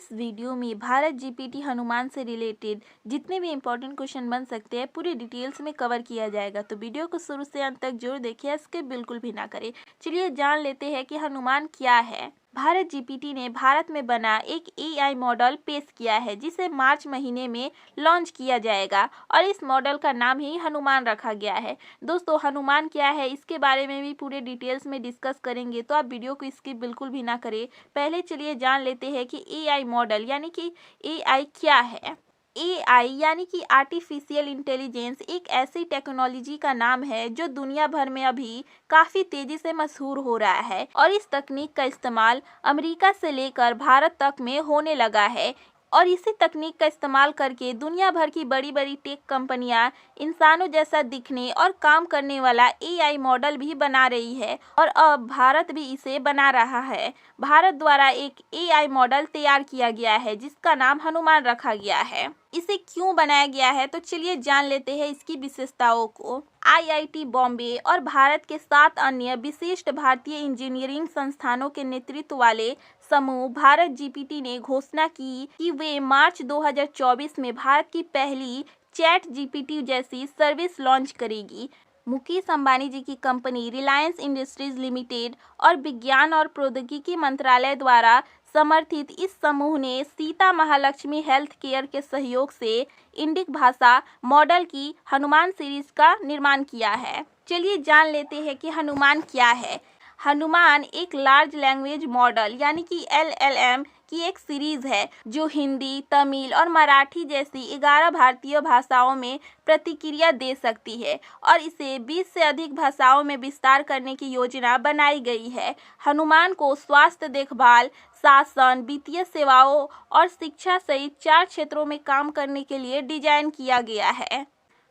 इस वीडियो में भारत जीपीटी हनुमान से रिलेटेड जितने भी इम्पोर्टेंट क्वेश्चन बन सकते हैं पूरी डिटेल्स में कवर किया जाएगा। तो वीडियो को शुरू से अंत तक जरूर देखिए, स्किप बिल्कुल भी ना करें। चलिए जान लेते हैं कि हनुमान क्या है। भारत जीपीटी ने भारत में बना एक एआई मॉडल पेश किया है जिसे मार्च महीने में लॉन्च किया जाएगा और इस मॉडल का नाम ही हनुमान रखा गया है। दोस्तों, हनुमान क्या है इसके बारे में भी पूरे डिटेल्स में डिस्कस करेंगे, तो आप वीडियो को स्किप बिल्कुल भी ना करें। पहले चलिए जान लेते हैं कि एआई मॉडल यानी कि एआई क्या है। एआई यानी कि आर्टिफिशियल इंटेलिजेंस एक ऐसी टेक्नोलॉजी का नाम है जो दुनिया भर में अभी काफी तेजी से मशहूर हो रहा है और इस तकनीक का इस्तेमाल अमेरिका से लेकर भारत तक में होने लगा है और इसी तकनीक का इस्तेमाल करके दुनिया भर की बड़ी बड़ी टेक कंपनियां इंसानों जैसा दिखने और काम करने वाला एआई मॉडल भी बना रही है और अब भारत भी इसे बना रहा है। भारत द्वारा एक एआई मॉडल तैयार किया गया है जिसका नाम हनुमान रखा गया है। इसे क्यों बनाया गया है तो चलिए जान लेते हैं इसकी विशेषताओं को। आईआईटी बॉम्बे और भारत के 7 अन्य विशिष्ट भारतीय इंजीनियरिंग संस्थानों के नेतृत्व वाले समूह भारत जीपीटी ने घोषणा की कि वे मार्च 2024 में भारत की पहली चैट जीपीटी जैसी सर्विस लॉन्च करेगी। मुकेश अंबानी जी की कंपनी रिलायंस इंडस्ट्रीज लिमिटेड और विज्ञान और प्रौद्योगिकी मंत्रालय द्वारा समर्थित इस समूह ने सीता महालक्ष्मी हेल्थ केयर के सहयोग से इंडिक भाषा मॉडल की हनुमान सीरीज का निर्माण किया है। चलिए जान लेते हैं कि हनुमान क्या है। हनुमान एक लार्ज लैंग्वेज मॉडल यानी कि एलएलएम की एक सीरीज है जो हिंदी, तमिल और मराठी जैसी 11 भारतीय भाषाओं में प्रतिक्रिया दे सकती है और इसे 20 से अधिक भाषाओं में विस्तार करने की योजना बनाई गई है। हनुमान को स्वास्थ्य देखभाल, शासन, वित्तीय सेवाओं और शिक्षा सहित 4 क्षेत्रों में काम करने के लिए डिजाइन किया गया है।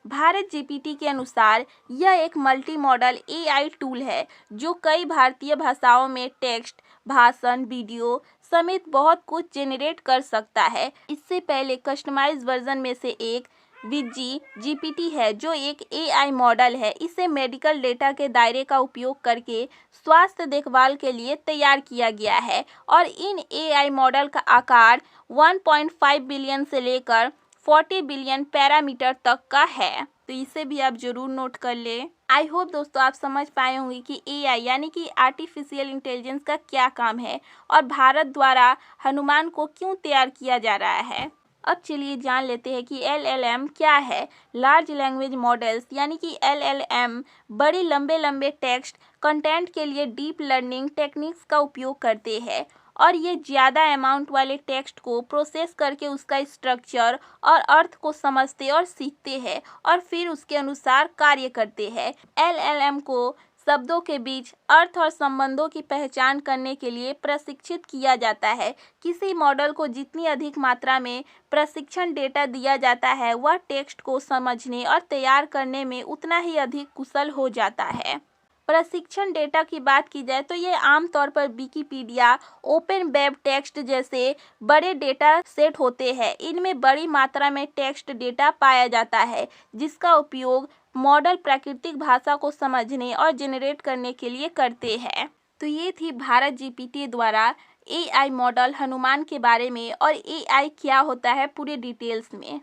भारत जीपीटी के अनुसार यह एक मल्टी मॉडल एआई टूल है जो कई भारतीय भाषाओं में टेक्स्ट, भाषण, वीडियो समेत बहुत कुछ जेनरेट कर सकता है। इससे पहले कस्टमाइज वर्जन में से एक विजी जीपीटी है जो एक एआई मॉडल है। इसे मेडिकल डेटा के दायरे का उपयोग करके स्वास्थ्य देखभाल के लिए तैयार किया गया है और इन एआई मॉडल का आकार 1.5 बिलियन से लेकर 40 बिलियन पैरामीटर तक का है, तो इसे भी आप जरूर नोट कर ले। आई होप दोस्तों आप समझ पाए होंगे कि एआई यानी कि आर्टिफिशियल इंटेलिजेंस का क्या काम है और भारत द्वारा हनुमान को क्यों तैयार किया जा रहा है। अब चलिए जान लेते हैं कि एलएलएम क्या है। लार्ज लैंग्वेज मॉडल्स यानी कि एलएलएम बड़ी लंबे टेक्स्ट कंटेंट के लिए डीप लर्निंग टेक्निक्स का उपयोग करते हैं और ये ज़्यादा अमाउंट वाले टेक्स्ट को प्रोसेस करके उसका स्ट्रक्चर और अर्थ को समझते और सीखते हैं और फिर उसके अनुसार कार्य करते हैं। एलएलएम को शब्दों के बीच अर्थ और संबंधों की पहचान करने के लिए प्रशिक्षित किया जाता है। किसी मॉडल को जितनी अधिक मात्रा में प्रशिक्षण डेटा दिया जाता है वह टेक्स्ट को समझने और तैयार करने में उतना ही अधिक कुशल हो जाता है। प्रशिक्षण डेटा की बात की जाए तो ये आमतौर पर विकिपीडिया, ओपन वेब टेक्स्ट जैसे बड़े डेटा सेट होते हैं। इनमें बड़ी मात्रा में टेक्स्ट डेटा पाया जाता है जिसका उपयोग मॉडल प्राकृतिक भाषा को समझने और जनरेट करने के लिए करते हैं। तो ये थी भारत जीपीटी द्वारा एआई मॉडल हनुमान के बारे में और एआई क्या होता है पूरे डिटेल्स में।